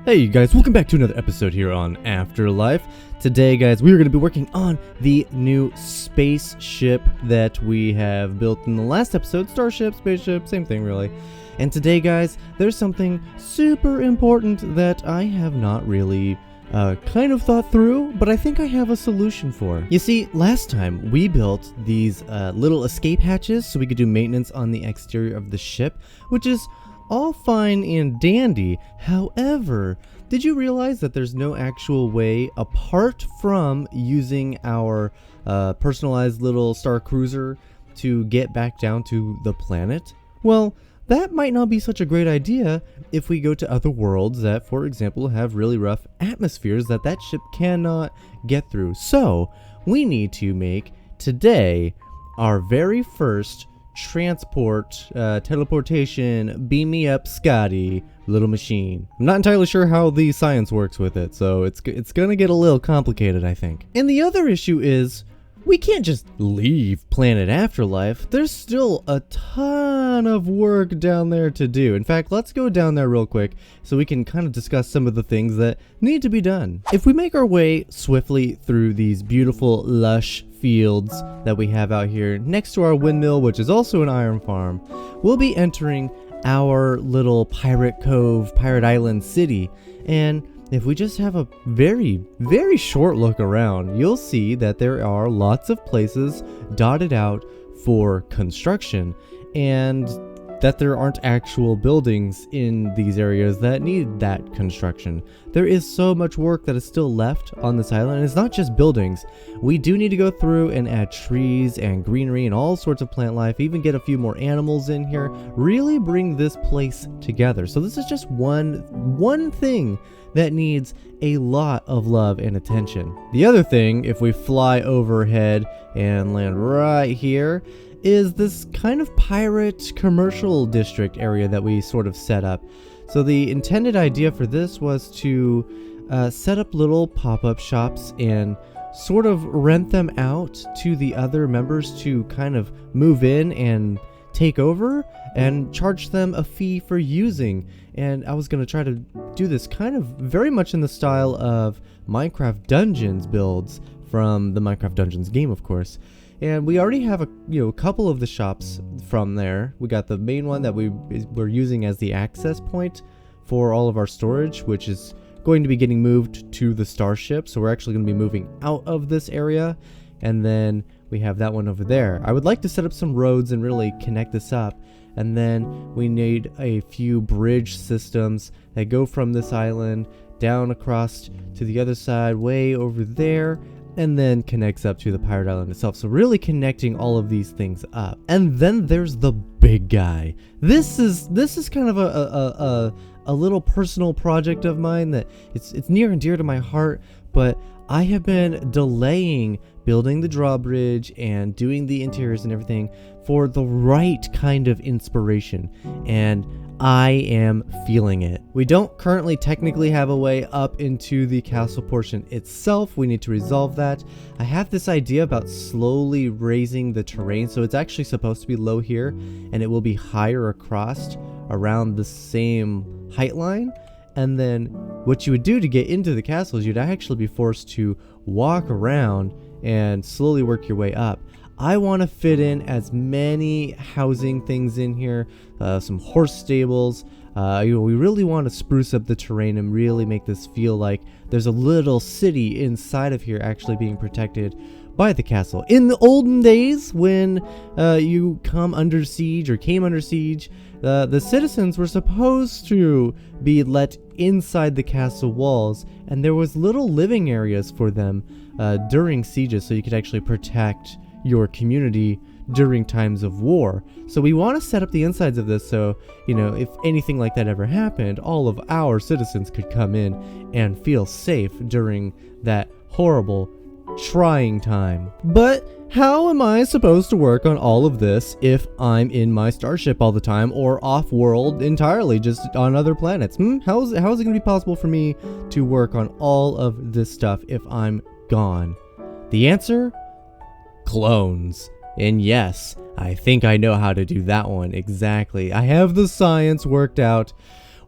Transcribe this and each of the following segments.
Hey you guys, welcome back to another episode here on AfterLife. Today guys, we are going to be working on the new spaceship that we have built in the last episode. Starship, spaceship, same thing really. And today guys, there's something super important that I have not really kind of thought through, but I think I have a solution for. You see, last time we built these little escape hatches so we could do maintenance on the exterior of the ship, which is all fine and dandy. However, did you realize that there's no actual way, apart from using our personalized little star cruiser, to get back down to the planet? Well, that might not be such a great idea if we go to other worlds that, for example, have really rough atmospheres that ship cannot get through. So, we need to make today our very first teleportation, beam me up Scotty little machine. I'm not entirely sure how the science works with it, so it's gonna get a little complicated, I think. And the other issue is, we can't just leave planet Afterlife. There's still a ton of work down there to do. In fact, let's go down there real quick so we can kind of discuss some of the things that need to be done. If we make our way swiftly through these beautiful, lush fields that we have out here next to our windmill, which is also an iron farm, we'll be entering our little pirate cove, pirate island city. And if we just have a very, very short look around, you'll see that there are lots of places dotted out for construction, and that there aren't actual buildings in these areas that need that construction. There is so much work that is still left on this island, and it's not just buildings. We do need to go through and add trees and greenery and all sorts of plant life, even get a few more animals in here, really bring this place together. So this is just one thing that needs a lot of love and attention. The other thing, if we fly overhead and land right here, is this kind of pirate commercial district area that we sort of set up. So the intended idea for this was to set up little pop-up shops and sort of rent them out to the other members to kind of move in and take over and charge them a fee for using. And I was going to try to do this kind of very much in the style of Minecraft Dungeons builds from the Minecraft Dungeons game, of course. And we already have a couple of the shops from there. We got the main one that we're using as the access point for all of our storage, which is going to be getting moved to the Starship. So we're actually going to be moving out of this area. And then we have that one over there. I would like to set up some roads and really connect this up. And then we need a few bridge systems that go from this island down across to the other side, way over there, and then connects up to the pirate island itself. So really connecting all of these things up. And then there's the big guy. This is kind of a little personal project of mine that it's near and dear to my heart, but I have been delaying building the drawbridge and doing the interiors and everything for the right kind of inspiration, and I am feeling it. We don't currently technically have a way up into the castle portion itself. We need to resolve that. I have this idea about slowly raising the terrain, so it's actually supposed to be low here and it will be higher across around the same height line. And then what you would do to get into the castle is you'd actually be forced to walk around and slowly work your way up. I want to fit in as many housing things in here, some horse stables. We really want to spruce up the terrain and really make this feel like there's a little city inside of here actually being protected by the castle. In the olden days, when you came under siege, the citizens were supposed to be let inside the castle walls, and there was little living areas for them during sieges, so you could actually protect your community during times of war. So we want to set up the insides of this so, if anything like that ever happened, all of our citizens could come in and feel safe during that horrible, trying time. But how am I supposed to work on all of this if I'm in my starship all the time, or off-world entirely, just on other planets? How is it going to be possible for me to work on all of this stuff if I'm gone? The answer? Clones. And yes, I think I know how to do that one exactly. I have the science worked out.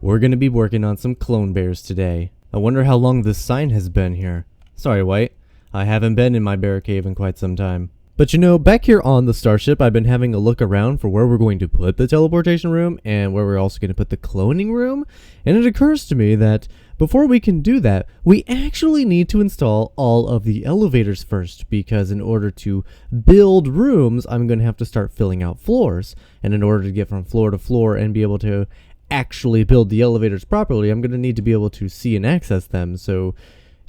we're gonna be working on some clone bears today. I wonder how long this sign has been here. Sorry, White. I haven't been in my bear cave in quite some time. But you know, back here on the Starship, I've been having a look around for where we're going to put the teleportation room and where we're also going to put the cloning room. And it occurs to me that before we can do that, we actually need to install all of the elevators first, because in order to build rooms, I'm going to have to start filling out floors. And in order to get from floor to floor and be able to actually build the elevators properly, I'm going to need to be able to see and access them. So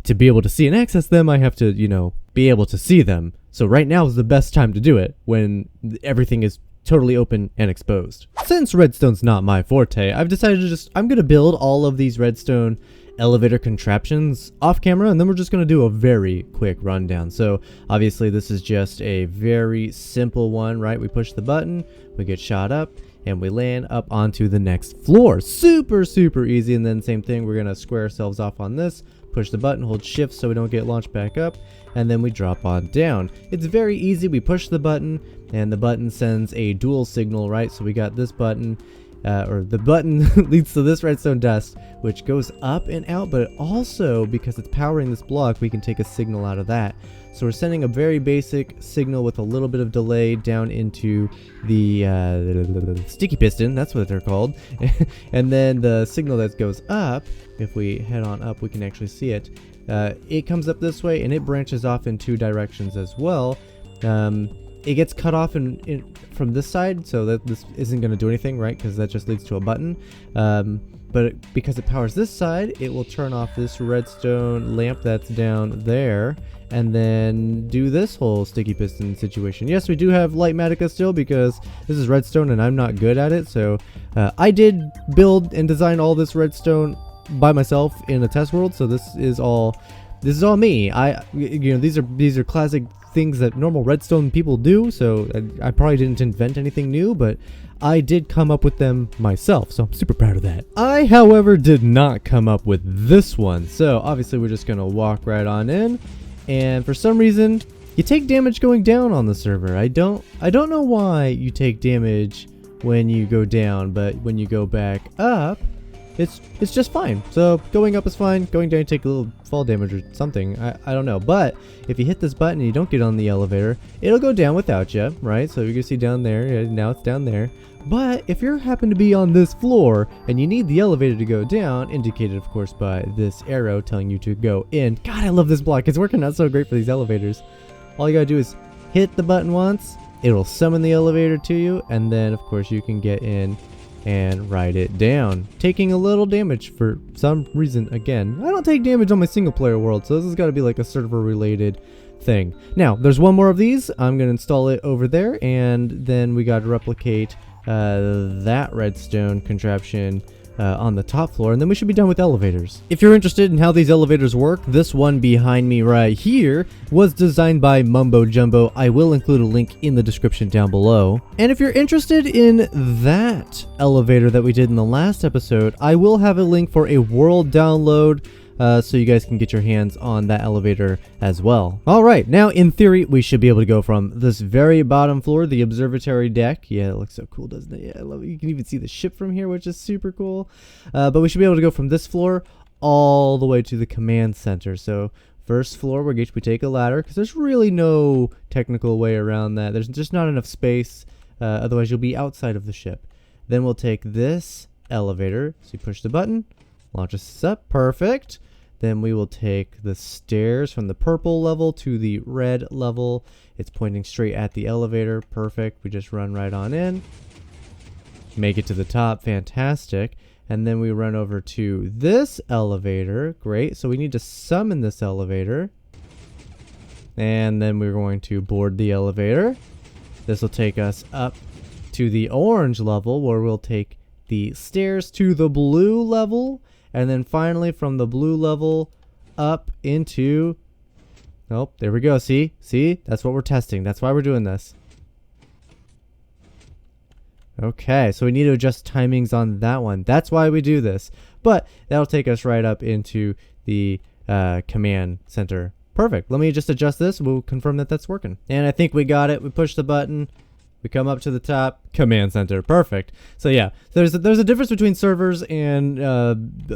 to be able to see and access them, I have to, you know, be able to see them. So right now is the best time to do it, when everything is totally open and exposed. Since redstone's not my forte, I've decided to I'm going to build all of these redstone elevator contraptions off camera, and then we're just going to do a very quick rundown. So obviously this is just a very simple one, right? We push the button, we get shot up, and we land up onto the next floor. Super, super easy. And then same thing, we're going to square ourselves off on this, push the button, hold shift so we don't get launched back up, and then we drop on down. It's very easy. We push the button and the button sends a dual signal, right? So we got this button, or the button leads to this redstone dust, which goes up and out, but also, because it's powering this block, we can take a signal out of that. So we're sending a very basic signal with a little bit of delay down into the sticky piston, that's what they're called. And then the signal that goes up, if we head on up, we can actually see it. It comes up this way, and it branches off in two directions as well. It gets cut off from this side, so that this isn't going to do anything, right? Because that just leads to a button. But because it powers this side, it will turn off this redstone lamp that's down there, and then do this whole sticky piston situation. Yes, we do have Lightmatica still, because this is redstone and I'm not good at it. So I did build and design all this redstone by myself in a test world. So this is all me. You know, these are classic things that normal redstone people do. So I probably didn't invent anything new, but I did come up with them myself, so I'm super proud of that. I, however, did not come up with this one. So obviously we're just gonna walk right on in, and for some reason you take damage going down on the server. I don't know why you take damage when you go down, but when you go back up, it's just fine. So going up is fine, going down you take a little fall damage or something. I don't know. But if you hit this button and you don't get on the elevator, it'll go down without you, right? So you can see down there, now it's down there. But if you happen to be on this floor and you need the elevator to go down, indicated of course by this arrow telling you to go in. God, I love this block. It's working out so great for these elevators. All you gotta do is hit the button once, it'll summon the elevator to you, and then of course you can get in and ride it down, taking a little damage for some reason. Again, I don't take damage on my single player world, so this has got to be like a server related thing. Now there's one more of these. I'm gonna install it over there, and then we got to replicate that redstone contraption on the top floor, and then we should be done with elevators. If you're interested in how these elevators work, this one behind me right here was designed by Mumbo Jumbo. I will include a link in the description down below. And if you're interested in that elevator that we did in the last episode, I will have a link for a world download, so you guys can get your hands on that elevator as well. Alright, now in theory, we should be able to go from this very bottom floor, the observatory deck. Yeah, it looks so cool, doesn't it? Yeah, I love it. You can even see the ship from here, which is super cool. But we should be able to go from this floor all the way to the command center. So first floor, we take a ladder, because there's really no technical way around that. There's just not enough space, otherwise you'll be outside of the ship. Then we'll take this elevator, so you push the button, launch us up, perfect. Then we will take the stairs from the purple level to the red level. It's pointing straight at the elevator, perfect. We just run right on in, make it to the top, fantastic. And then we run over to this elevator, great. So we need to summon this elevator, and then we're going to board the elevator. This will take us up to the orange level, where we'll take the stairs to the blue level, and then finally from the blue level up into, oh, there we go. See, that's what we're testing. That's why we're doing this. Okay, so we need to adjust timings on that one. That's why we do this. But that'll take us right up into the command center. Perfect. Let me just adjust this. We'll confirm that that's working. And I think we got it. We push the button. We come up to the top, command center, perfect. So yeah, there's a difference between servers and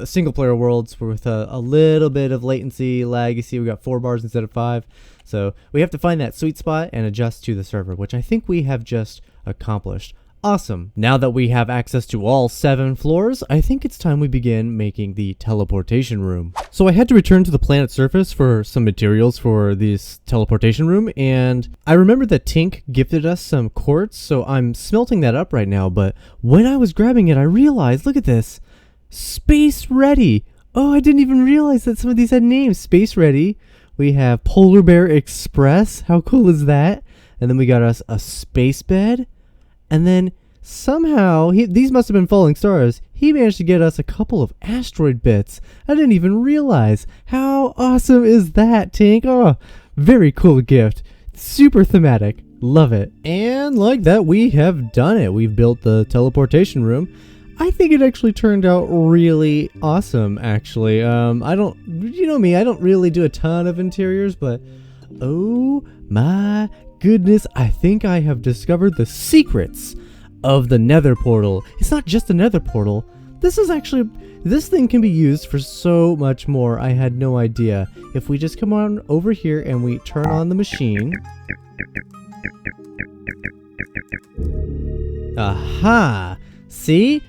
single player worlds with a little bit of latency lag. You see we got 4 bars instead of 5. So we have to find that sweet spot and adjust to the server, which I think we have just accomplished. Awesome. Now that we have access to all 7 floors, I think it's time we begin making the teleportation room. So I had to return to the planet's surface for some materials for this teleportation room, and I remember that Tink gifted us some quartz, so I'm smelting that up right now, but when I was grabbing it, I realized, look at this, Space Ready. Oh, I didn't even realize that some of these had names. Space Ready. We have Polar Bear Express. How cool is that? And then we got us a space bed. And then somehow, these must have been falling stars, he managed to get us a couple of asteroid bits. I didn't even realize. How awesome is that, Tink? Oh, very cool gift. Super thematic. Love it. And like that, we have done it. We've built the teleportation room. I think it actually turned out really awesome, actually. You know me, I don't really do a ton of interiors, but oh my goodness, I think I have discovered the secrets of the nether portal. It's not just a nether portal. This thing can be used for so much more. I had no idea. If we just come on over here and we turn on the machine. Aha! See,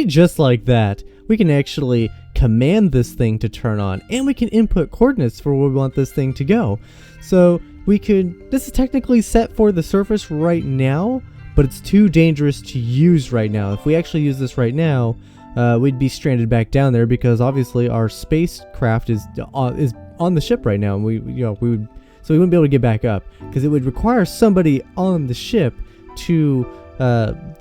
just like that. We can actually command this thing to turn on, and we can input coordinates for where we want this thing to go. So this is technically set for the surface right now, but it's too dangerous to use right now. If we actually use this right now, we'd be stranded back down there because obviously our spacecraft is on the ship right now, and we wouldn't be able to get back up because it would require somebody on the ship to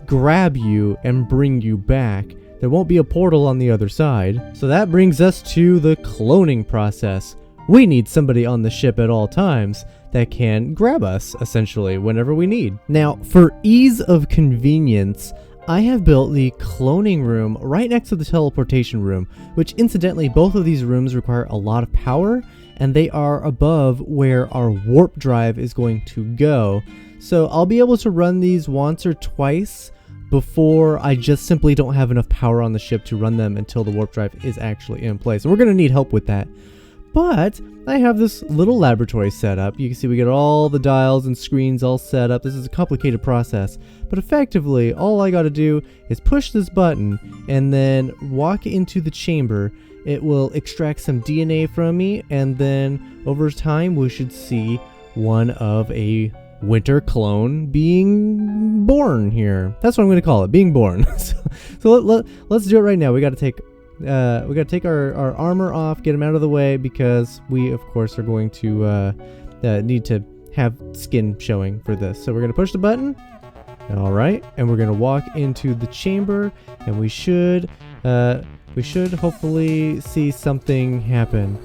grab you and bring you back. There won't be a portal on the other side. So that brings us to the cloning process. We need somebody on the ship at all times that can grab us, essentially, whenever we need. Now, for ease of convenience, I have built the cloning room right next to the teleportation room, which incidentally, both of these rooms require a lot of power, and they are above where our warp drive is going to go. So I'll be able to run these once or twice before I just simply don't have enough power on the ship to run them until the warp drive is actually in place. And we're going to need help with that. But I have this little laboratory set up. You can see we get all the dials and screens all set up. This is a complicated process, but effectively all I got to do is push this button and then walk into the chamber. It will extract some DNA from me, and then over time we should see one of a winter clone being born here. That's what I'm going to call it, being born. so let's do it right now. We got to take our armor off, get him out of the way, because we of course are going to need to have skin showing for this. So we're going to push the button. All right, and we're going to walk into the chamber, and we should hopefully see something happen.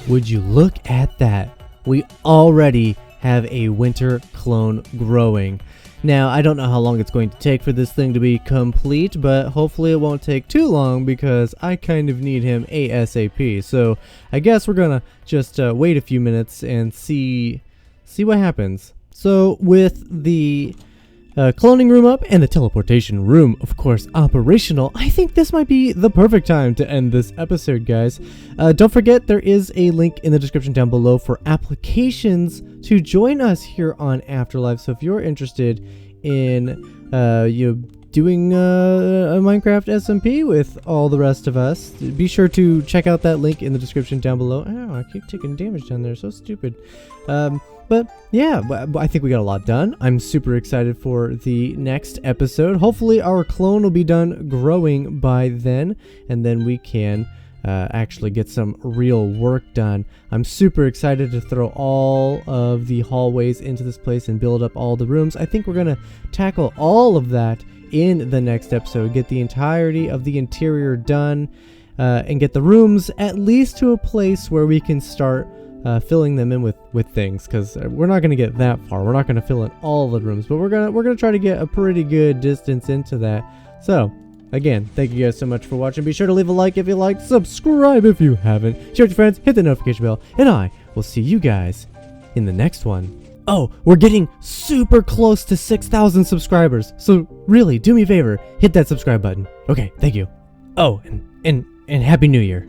Would you look at that? We already have a winter clone growing. Now, I don't know how long it's going to take for this thing to be complete, but hopefully it won't take too long because I kind of need him ASAP. So I guess we're gonna just wait a few minutes and see what happens. So with the cloning room up and the teleportation room, of course, operational, I think this might be the perfect time to end this episode, guys. Don't forget, there is a link in the description down below for applications to join us here on AfterLife. So if you're interested in doing a Minecraft SMP with all the rest of us, be sure to check out that link in the description down below. Ow, I keep taking damage down there, so stupid. But yeah, I think we got a lot done. I'm super excited for the next episode. Hopefully our clone will be done growing by then, and then we can actually get some real work done. I'm super excited to throw all of the hallways into this place and build up all the rooms. I think we're going to tackle all of that in the next episode, get the entirety of the interior done, and get the rooms at least to a place where we can start filling them in with things, because we're not going to get that far. We're not going to fill in all the rooms, but we're gonna try to get a pretty good distance into that. So again, thank you guys so much for watching. Be sure to leave a like if you liked, subscribe if you haven't, share with your friends, hit the notification bell, and I will see you guys in the next one. Oh, we're getting super close to 6,000 subscribers. So really, do me a favor, hit that subscribe button. Okay, thank you. Oh, and Happy New Year.